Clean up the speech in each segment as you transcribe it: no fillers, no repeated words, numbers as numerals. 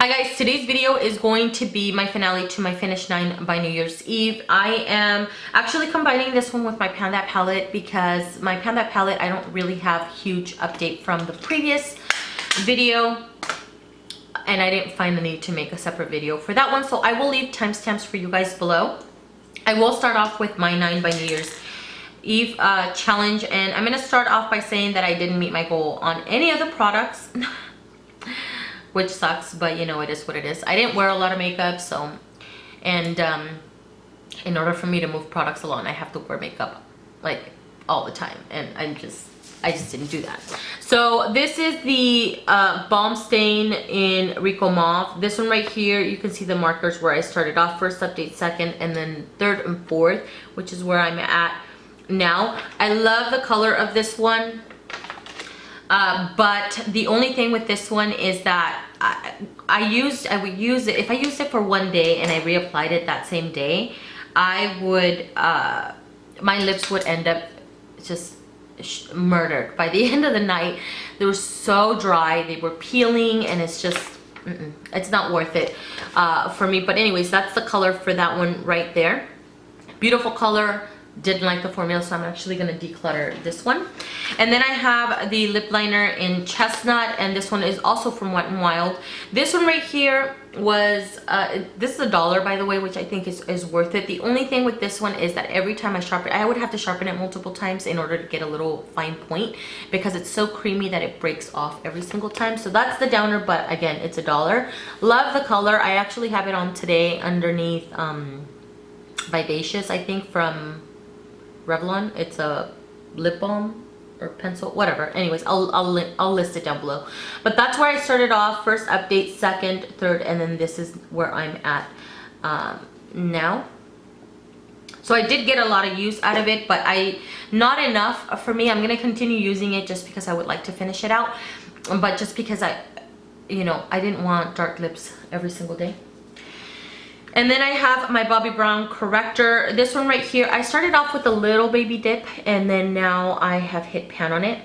Hi guys, today's video is going to be my finale to my Finish 9 by New Year's Eve. I am actually combining this one with my Panda palette because my Panda palette, I don't really have huge update from the previous video. And I didn't find the need to make a separate video for that one. So I will leave timestamps for you guys below. I will start off with my 9 by New Year's Eve challenge. And I'm going to start off by saying that I didn't meet my goal on any of the products. Which sucks, but you know, it is what it is. I didn't wear a lot of makeup, so, and in order for me to move products along, I have to wear makeup like all the time, and I just didn't do that. So this is the balm stain in Rico Mauve. This one right here, you can see the markers where I started off, first update, second, and then third and fourth, which is where I'm at now. I love the color of this one. But the only thing with this one is that I would use it, if I used it for one day and I reapplied it that same day, I would, my lips would end up just murdered. By the end of the night, they were so dry, they were peeling, and it's just, it's not worth it for me. But anyways, that's the color for that one right there. Beautiful color. Didn't like the formula, so I'm actually going to declutter this one. And then I have the lip liner in Chestnut, and this one is also from Wet n Wild. This one right here was this is $1, by the way, which I think is worth it. The only thing with this one is that every time I sharpen, I would have to sharpen it multiple times in order to get a little fine point, because it's so creamy that it breaks off every single time. So that's the downer, but again, it's $1. Love the color. I actually have it on today underneath Vivacious, I think, from Revlon. It's a lip balm or pencil, whatever. Anyways, I'll list it down below. But that's where I started off, first update, second, third, and then this is where I'm at now. So I did get a lot of use out of it, but not enough for me. I'm gonna continue using it just because I would like to finish it out, but just because I didn't want dark lips every single day. And then I have my Bobbi Brown Corrector. This one right here, I started off with a little baby dip, and then now I have hit pan on it,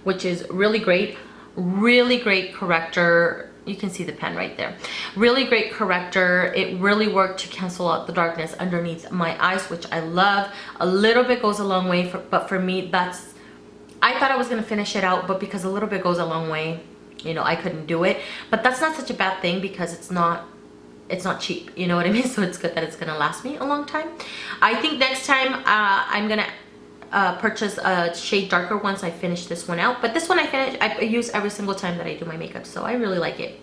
which is really great. Really great corrector. You can see the pen right there. Really great corrector. It really worked to cancel out the darkness underneath my eyes, which I love. A little bit goes a long way, but for me, I thought I was gonna finish it out, but because a little bit goes a long way, you know, I couldn't do it. But that's not such a bad thing because it's not cheap, you know what I mean? So it's good that it's gonna last me a long time. I think next time I'm gonna purchase a shade darker once I finish this one out. But this one I use every single time that I do my makeup, so I really like it.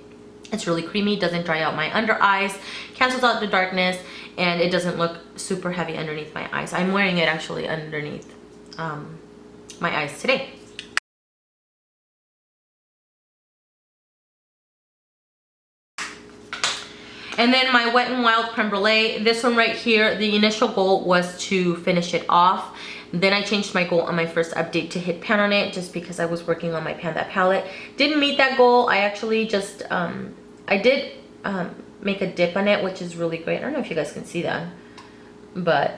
It's really creamy, doesn't dry out my under eyes, cancels out the darkness, and it doesn't look super heavy underneath my eyes. I'm wearing it actually underneath my eyes today. And then my Wet n Wild Creme Brulee, this one right here, the initial goal was to finish it off. Then I changed my goal on my first update to hit pan on it, just because I was working on my Panda palette. Didn't meet that goal. I actually just, I did make a dip on it, which is really great. I don't know if you guys can see that, but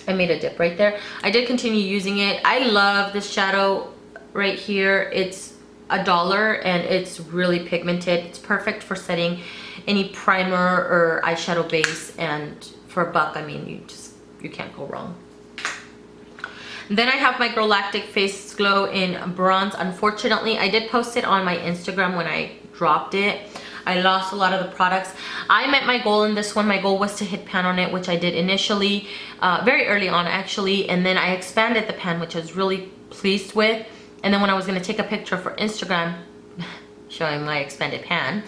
I made a dip right there. I did continue using it. I love this shadow right here. It's $1 and it's really pigmented. It's perfect for setting any primer or eyeshadow base, and for $1, I mean, you can't go wrong. Then I have my Girl Lactic Face Glow in Bronze. Unfortunately, I did post it on my Instagram when I dropped it. I lost a lot of the products. I met my goal in this one. My goal was to hit pan on it, which I did initially, very early on actually, and then I expanded the pan, which I was really pleased with. And then when I was going to take a picture for Instagram showing my expanded pan,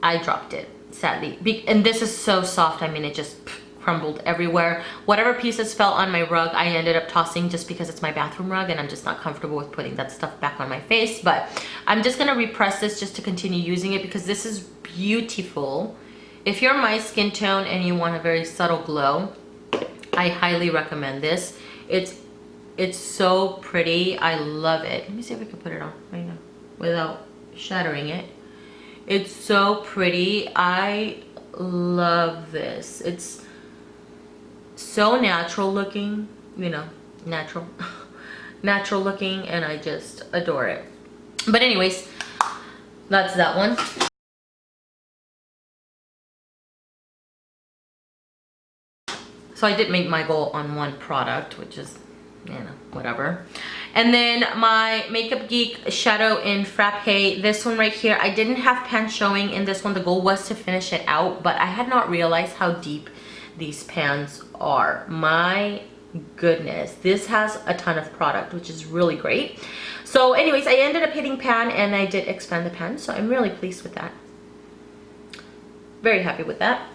I dropped it, sadly. And this is so soft, I mean, it just crumbled everywhere. Whatever pieces fell on my rug, I ended up tossing just because it's my bathroom rug and I'm just not comfortable with putting that stuff back on my face. But I'm just gonna repress this just to continue using it because this is beautiful. If you're my skin tone and you want a very subtle glow, I highly recommend this. It's so pretty. I love it. Let me see if I can put it on right now without shattering it. It's so pretty. I love this. It's so natural looking, you know, natural looking, and I just adore it. But anyways, That's that one. So I did make my goal on one product, which is, you know, whatever. And then my Makeup Geek Shadow in Frappe. This one right here, I didn't have pan showing in this one. The goal was to finish it out, but I had not realized how deep these pans are. My goodness, this has a ton of product, which is really great. So anyways, I ended up hitting pan and I did expand the pan, so I'm really pleased with that. Very happy with that.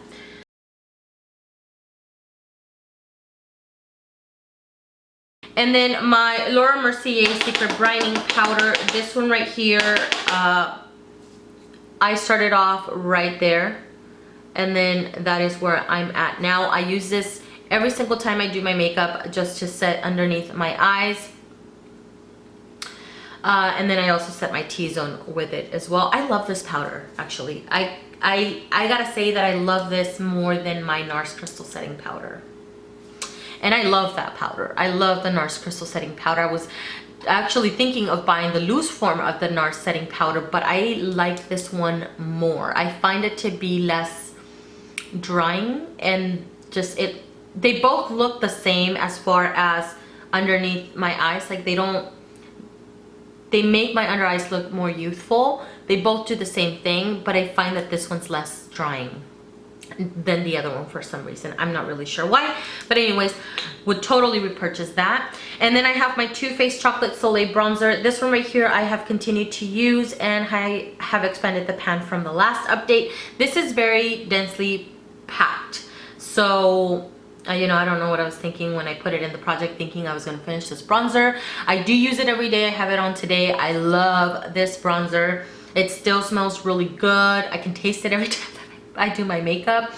And then my Laura Mercier Secret Brightening Powder, this one right here, I started off right there, and then that is where I'm at now. I use this every single time I do my makeup just to set underneath my eyes. And then I also set my T-zone with it as well. I love this powder, actually. I gotta say that I love this more than my NARS Crystal Setting Powder. And I love that powder. I love the NARS Crystal Setting Powder. I was actually thinking of buying the loose form of the NARS Setting Powder, but I like this one more. I find it to be less drying, and just they both look the same as far as underneath my eyes. Like they make my under eyes look more youthful. They both do the same thing, but I find that this one's less drying than the other one for some reason. I'm not really sure why, but anyways, would totally repurchase that. And then I have my Too Faced Chocolate Soleil Bronzer. This one right here I have continued to use, and I have expanded the pan from the last update. This is very densely packed, so you know, I don't know what I was thinking when I put it in the project, thinking I was going to finish this bronzer. I do use it every day. I have it on today. I love this bronzer. It still smells really good. I can taste it every time I do my makeup.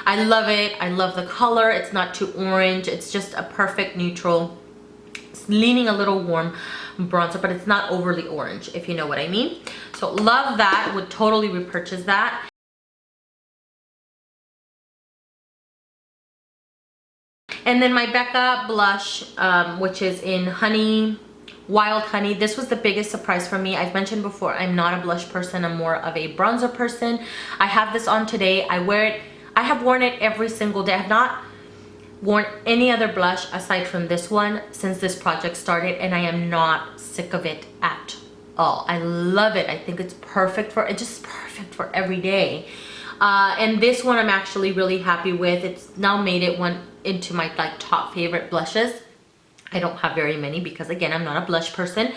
I love it. I love the color. It's not too orange. It's just a perfect neutral. It's leaning a little warm bronzer, but it's not overly orange, if you know what I mean. So love that. Would totally repurchase that. And then my Becca blush, which is in Honey, Wild Honey. This was the biggest surprise for me. I've mentioned before, I'm not a blush person. I'm more of a bronzer person. I have this on today. I wear it. I have worn it every single day. I have not worn any other blush aside from this one since this project started, and I am not sick of it at all. I love it. I think it's perfect for, it's just perfect for every day. And this one I'm actually really happy with. It's now made it one into my top favorite blushes. I don't have very many because again, I'm not a blush person,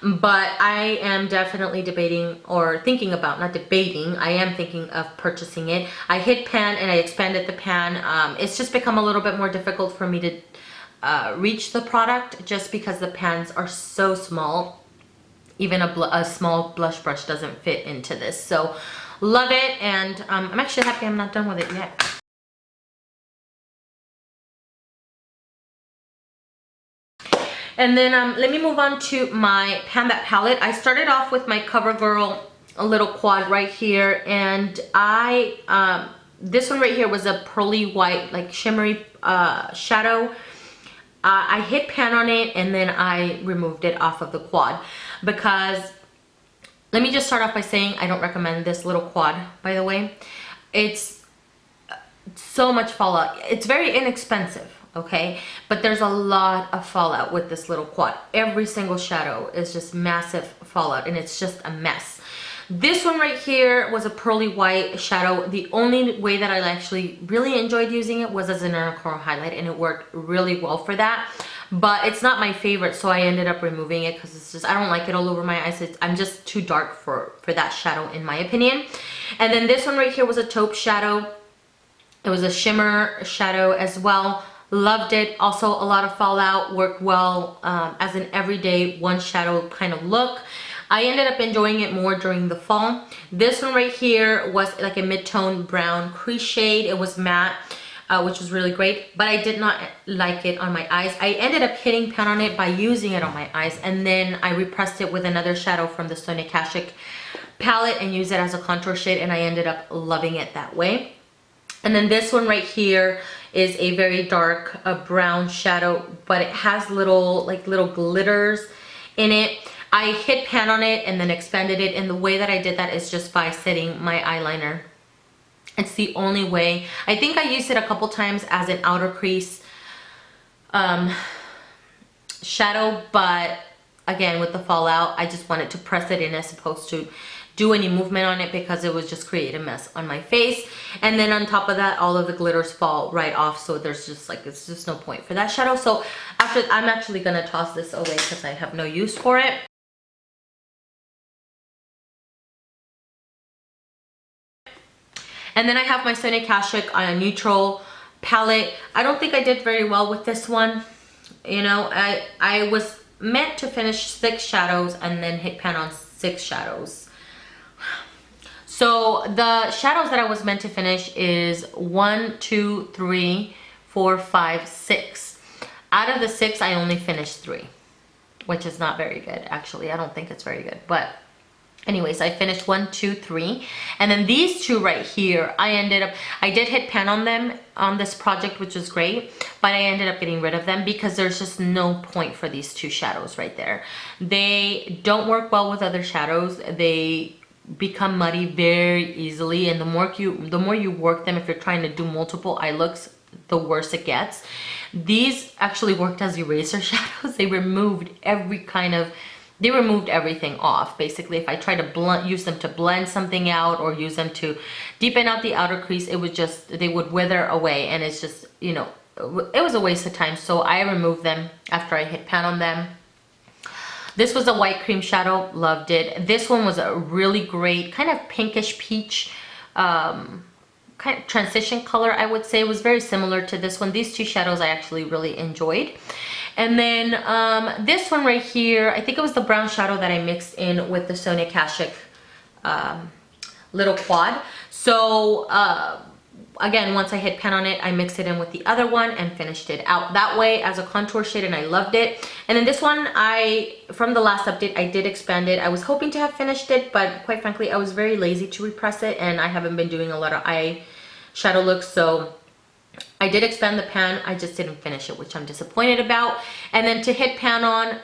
but I am definitely debating or thinking about, not debating, I am thinking of purchasing it. I hit pan and I expanded the pan. It's just become a little bit more difficult for me to reach the product just because the pans are so small. Even a small blush brush doesn't fit into this. So love it, and I'm actually happy I'm not done with it yet. And then let me move on to my Pan That palette. I started off with my CoverGirl a little quad right here, and this one right here was a pearly white, like shimmery shadow. I hit pan on it and then I removed it off of the quad because, let me just start off by saying I don't recommend this little quad, by the way. It's so much fallout. It's very inexpensive, okay, but there's a lot of fallout with this little quad. Every single shadow is just massive fallout, and it's just a mess. This one right here was a pearly white shadow. The only way that I actually really enjoyed using it was as an inner coral highlight, and it worked really well for that, but it's not my favorite, so I ended up removing it because it's just, I don't like it all over my eyes. I'm just too dark for that shadow in my opinion. And then this one right here was a taupe shadow. It was a shimmer shadow as well. Loved it. Also a lot of fallout, worked well as an everyday one shadow kind of look. I ended up enjoying it more during the fall. This one right here was like a mid-tone brown crease shade. It was matte, which was really great, but I did not like it on my eyes. I ended up hitting pan on it by using it on my eyes, and then I repressed it with another shadow from the Sonia Kashuk palette and used it as a contour shade, and I ended up loving it that way. And then this one right here is a very dark brown shadow, but it has little glitters in it. I hit pan on it and then expanded it, and the way that I did that is just by setting my eyeliner. It's the only way. I think I used it a couple times as an outer crease shadow, but again, with the fallout, I just wanted to press it in as opposed to do any movement on it, because it was just create a mess on my face. And then on top of that, all of the glitters fall right off, so there's just like, it's just no point for that shadow. So after, I'm actually gonna toss this away because I have no use for it. And then I have my Sonia Kashuk on a neutral palette. I don't think I did very well with this one. You know, I was meant to finish 6 shadows and then hit pan on 6 shadows. So the shadows that I was meant to finish is 1, 2, 3, 4, 5, 6. Out of the 6, I only finished 3, which is not very good. Actually, I don't think it's very good. But anyways, I finished 1, 2, 3. And then these 2 right here, I did hit pan on them on this project, which was great. But I ended up getting rid of them because there's just no point for these 2 shadows right there. They don't work well with other shadows. They become muddy very easily, and the more you work them, if you're trying to do multiple eye looks, the worse it gets. These actually worked as eraser shadows. They removed everything off. Basically, if I try to use them to blend something out or use them to deepen out the outer crease, it would just, they would wither away, and it's just, you know, it was a waste of time. So I removed them after I hit pan on them. This was a white cream shadow, loved it. This one was a really great kind of pinkish peach kind of transition color, I would say. It was very similar to this one. These 2 shadows I actually really enjoyed. And then this one right here, I think it was the brown shadow that I mixed in with the Sonia Kashuk little quad. So again, once I hit pan on it, I mixed it in with the other one and finished it out that way as a contour shade, and I loved it. And then this one, from the last update, I did expand it. I was hoping to have finished it, but quite frankly, I was very lazy to repress it, and I haven't been doing a lot of eye shadow looks, so I did expand the pan. I just didn't finish it, which I'm disappointed about. And then to hit pan on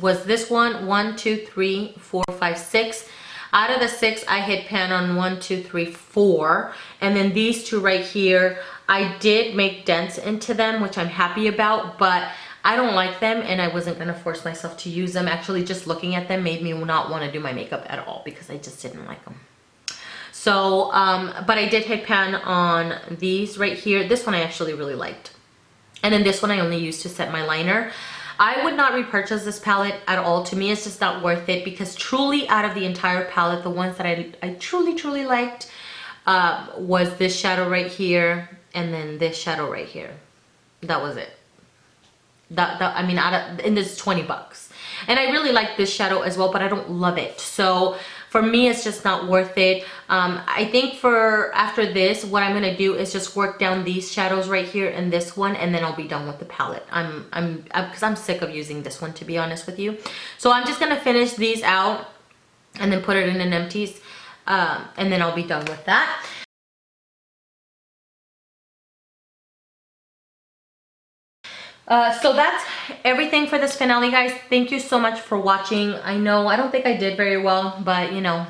was this one, 1, 2, 3, 4, 5, 6. Out of the 6, I hit pan on 1, 2, 3, 4. And then these 2 right here, I did make dents into them, which I'm happy about, but I don't like them, and I wasn't gonna force myself to use them. Actually, just looking at them made me not wanna do my makeup at all because I just didn't like them. So, but I did hit pan on these right here. This one I actually really liked. And then this one I only used to set my liner. I would not repurchase this palette at all. To me, it's just not worth it, because truly out of the entire palette, the ones that I truly liked was this shadow right here and then this shadow right here. That was it. I mean, and this is 20 bucks. And I really like this shadow as well, but I don't love it. So for me, it's just not worth it. I think after this, what I'm gonna do is just work down these shadows right here and this one, and then I'll be done with the palette. Because I'm sick of using this one, to be honest with you. So I'm just gonna finish these out and then put it in an empties, and then I'll be done with that. So that's everything for this finale, guys. Thank you so much for watching. I know I don't think I did very well, but you know,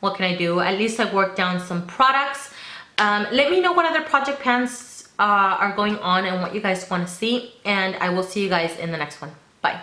what can I do? At least I worked down some products. Let me know what other project pans are going on and what you guys want to see, and I will see you guys in the next one. Bye.